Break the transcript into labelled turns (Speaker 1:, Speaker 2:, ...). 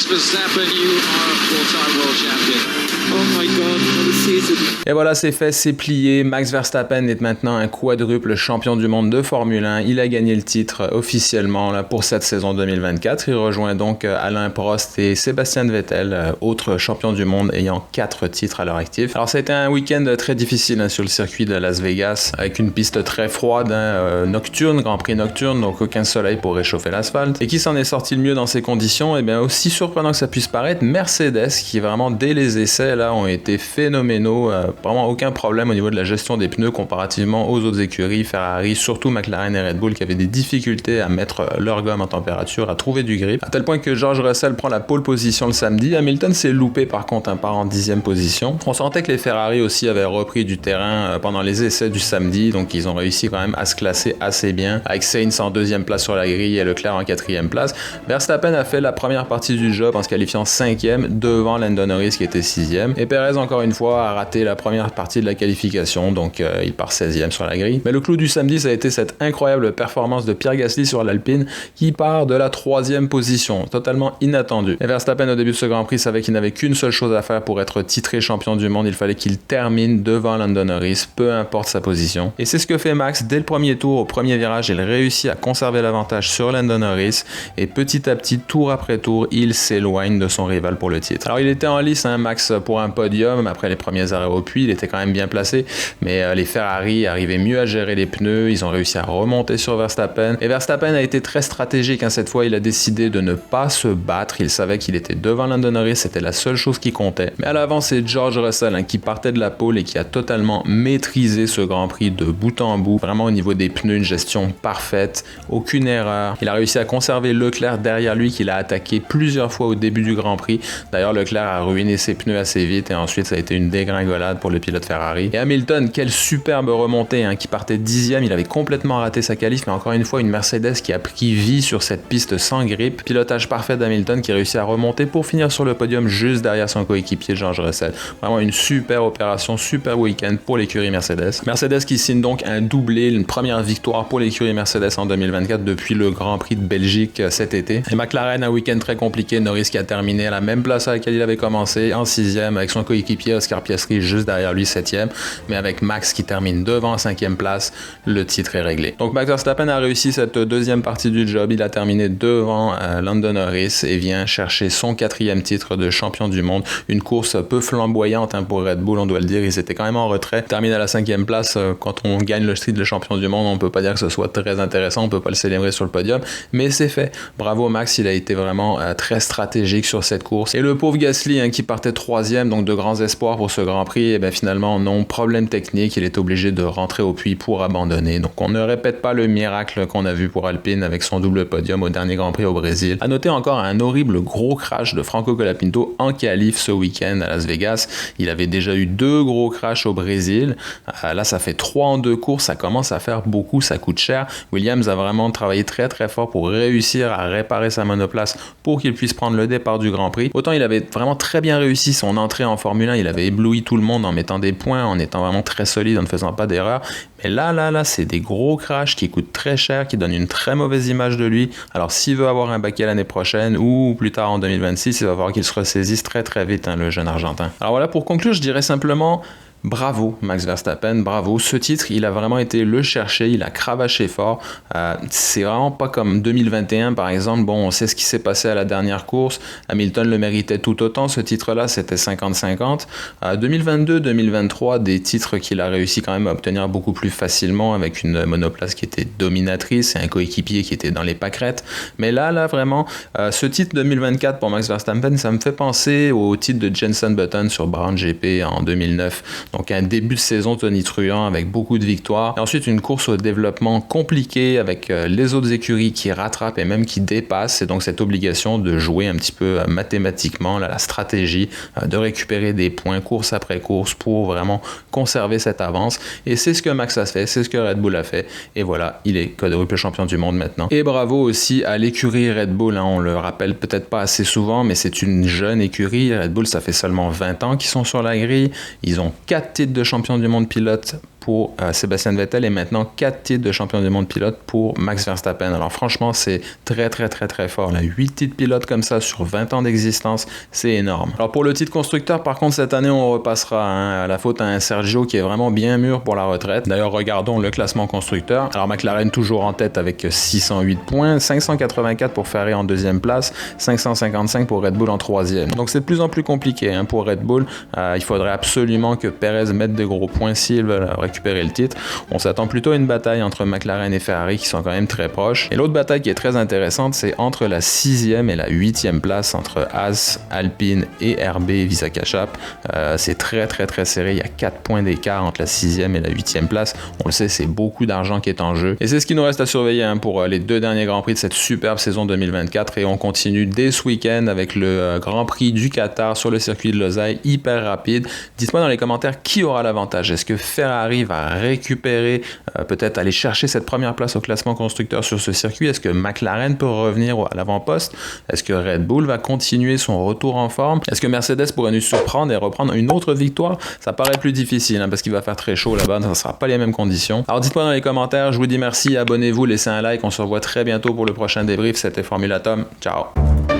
Speaker 1: Max Verstappen, you are four-time world champion.
Speaker 2: Oh my God, what a season.
Speaker 3: Et voilà, c'est fait, c'est plié. Max Verstappen est maintenant un quadruple champion du monde de Formule 1. Il a gagné le titre officiellement là, pour cette saison 2024. Il rejoint donc Alain Prost et Sébastien Vettel, autres champions du monde ayant 4 titres à leur actif. Alors ça a été un week-end très difficile sur le circuit de Las Vegas, avec une piste très froide, nocturne, Grand Prix nocturne, donc aucun soleil pour réchauffer l'asphalte. Et qui s'en est sorti le mieux dans ces conditions? Et bien aussi surprenant que ça puisse paraître, Mercedes, qui vraiment dès les essais là ont été phénoménaux, vraiment aucun problème au niveau de la gestion des pneus comparativement aux autres écuries, Ferrari, surtout McLaren et Red Bull qui avaient des difficultés à mettre leur gomme en température, à trouver du grip, à tel point que George Russell prend la pole position le samedi. Hamilton s'est loupé par contre, part en 10e position. On sentait que les Ferrari aussi avaient repris du terrain pendant les essais du samedi, donc ils ont réussi quand même à se classer assez bien, avec Sainz en 2e place sur la grille et Leclerc en 4e place. Verstappen a fait la première partie du job en se qualifiant 5e devant Lando Norris qui était 6e, et Perez encore une fois a raté la première partie de la qualification, donc il part 16e sur la grille. Mais le clou du samedi, ça a été cette incroyable performance de Pierre Gasly sur l'Alpine qui part de la 3e position, totalement inattendue. Et Verstappen au début de ce Grand Prix savait qu'il n'avait qu'une seule chose à faire pour être titré champion du monde, il fallait qu'il termine devant Lando Norris, peu importe sa position. Et c'est ce que fait Max dès le premier tour, au premier virage, il réussit à conserver l'avantage sur Lando Norris, et petit à petit, tour après tour, il s'éloigne de son rival pour le titre. Alors il était en lice, Max, pour un podium, après les premiers arrêts au puits, il était quand même bien placé, mais les Ferrari arrivaient mieux à gérer les pneus, ils ont réussi à remonter sur Verstappen, et Verstappen a été très stratégique, cette fois il a décidé de ne pas se battre, il savait qu'il était devant Lando Norris, c'était la seule chose qui comptait. Mais à l'avant, c'est George Russell qui partait de la pole et qui a totalement maîtrisé ce Grand Prix de bout en bout, vraiment au niveau des pneus, une gestion parfaite, aucune erreur. Il a réussi à conserver Leclerc derrière lui qu'il a attaqué plusieurs fois au début du Grand Prix. D'ailleurs, Leclerc a ruiné ses pneus assez vite et ensuite ça a été une dégringolade pour le pilote Ferrari. Et Hamilton, quelle superbe remontée, qui partait 10e, il avait complètement raté sa qualif, mais encore une fois une Mercedes qui a pris vie sur cette piste sans grippe. Pilotage parfait d'Hamilton qui réussit à remonter pour finir sur le podium juste derrière son coéquipier George Russell. Vraiment une super opération, super week-end pour l'écurie Mercedes. Mercedes qui signe donc un doublé, une première victoire pour l'écurie Mercedes en 2024 depuis le Grand Prix de Belgique cet été. Et McLaren, un week-end très compliqué, Norris qui a terminé à la même place à laquelle il avait commencé, en 6e, avec son coéquipier Oscar Piastri juste derrière lui 7e, mais avec Max qui termine devant en 5e place, le titre est réglé. Donc Max Verstappen a réussi cette deuxième partie du job, il a terminé devant Lando Norris et vient chercher son 4e titre de champion du monde, une course peu flamboyante pour Red Bull, on doit le dire, ils étaient quand même en retrait, termine à la 5e place, quand on gagne le titre de champion du monde, on peut pas dire que ce soit très intéressant, on peut pas le célébrer sur le podium, mais c'est fait. Bravo Max, il a été vraiment très stratégique sur cette course. Et le pauvre Gasly qui partait 3e, donc de grands espoirs pour ce Grand Prix, et bien finalement non, problème technique, il est obligé de rentrer au puits pour abandonner. Donc on ne répète pas le miracle qu'on a vu pour Alpine avec son double podium au dernier Grand Prix au Brésil. À noter encore un horrible gros crash de Franco Colapinto en qualif ce week-end à Las Vegas. Il avait déjà eu 2 gros crashs au Brésil. Là, ça fait 3 en 2 courses, ça commence à faire beaucoup, ça coûte cher. Williams a vraiment travaillé très très fort pour réussir à réparer sa monoplace pour qu'il puisse prendre le départ du Grand Prix. Autant il avait vraiment très bien réussi son entrée en Formule 1, il avait ébloui tout le monde en mettant des points, en étant vraiment très solide, en ne faisant pas d'erreur. Mais là, c'est des gros crashs qui coûtent très cher, qui donnent une très mauvaise image de lui. Alors s'il veut avoir un baquet l'année prochaine ou plus tard en 2026, il va falloir qu'il se ressaisisse très très vite, le jeune Argentin. Alors voilà, pour conclure, je dirais simplement bravo Max Verstappen, bravo. Ce titre, il a vraiment été le chercher, il a cravaché fort. C'est vraiment pas comme 2021 par exemple. Bon, on sait ce qui s'est passé à la dernière course. Hamilton le méritait tout autant, ce titre-là, c'était 50-50. 2022-2023, des titres qu'il a réussi quand même à obtenir beaucoup plus facilement avec une monoplace qui était dominatrice et un coéquipier qui était dans les pâquerettes. Mais là vraiment, ce titre 2024 pour Max Verstappen, ça me fait penser au titre de Jenson Button sur Brown GP en 2009. Donc un début de saison tonitruant avec beaucoup de victoires. Et ensuite une course au développement compliqué avec les autres écuries qui rattrapent et même qui dépassent. Et donc cette obligation de jouer un petit peu mathématiquement la stratégie, de récupérer des points course après course pour vraiment conserver cette avance. Et c'est ce que Max a fait, c'est ce que Red Bull a fait. Et voilà, il est quadruple champion du monde maintenant. Et bravo aussi à l'écurie Red Bull. On le rappelle peut-être pas assez souvent, mais c'est une jeune écurie. Red Bull, ça fait seulement 20 ans qu'ils sont sur la grille. Ils ont 4 titres de champion du monde pilote pour Sébastien Vettel et maintenant 4 titres de champion du monde pilote pour Max Verstappen. Alors franchement, c'est très très très très fort. Là, 8 titres pilotes comme ça sur 20 ans d'existence, c'est énorme. Alors pour le titre constructeur, par contre, cette année, on repassera à la faute à un Sergio qui est vraiment bien mûr pour la retraite. D'ailleurs, regardons le classement constructeur. Alors McLaren toujours en tête avec 608 points, 584 pour Ferrari en deuxième place, 555 pour Red Bull en troisième. Donc c'est de plus en plus compliqué pour Red Bull. Il faudrait absolument que Perez mette des gros points s'ils veulent récupérer le titre. On s'attend plutôt à une bataille entre McLaren et Ferrari qui sont quand même très proches. Et l'autre bataille qui est très intéressante, c'est entre la 6e et la 8e place entre Haas, Alpine et RB Visa Cash App. C'est très très très serré. Il y a 4 points d'écart entre la 6e et la 8e place. On le sait, c'est beaucoup d'argent qui est en jeu. Et c'est ce qui nous reste à surveiller pour les 2 derniers Grands Prix de cette superbe saison 2024. Et on continue dès ce week-end avec le Grand Prix du Qatar sur le circuit de Losail, hyper rapide. Dites-moi dans les commentaires qui aura l'avantage. Est-ce que Ferrari va récupérer, peut-être aller chercher cette première place au classement constructeur sur ce circuit? Est-ce que McLaren peut revenir à l'avant-poste? Est-ce que Red Bull va continuer son retour en forme? Est-ce que Mercedes pourrait nous surprendre et reprendre une autre victoire? Ça paraît plus difficile parce qu'il va faire très chaud là-bas, ça ne sera pas les mêmes conditions. Alors dites-moi dans les commentaires, je vous dis merci, abonnez-vous, laissez un like, on se revoit très bientôt pour le prochain débrief. C'était Formula Tom, ciao!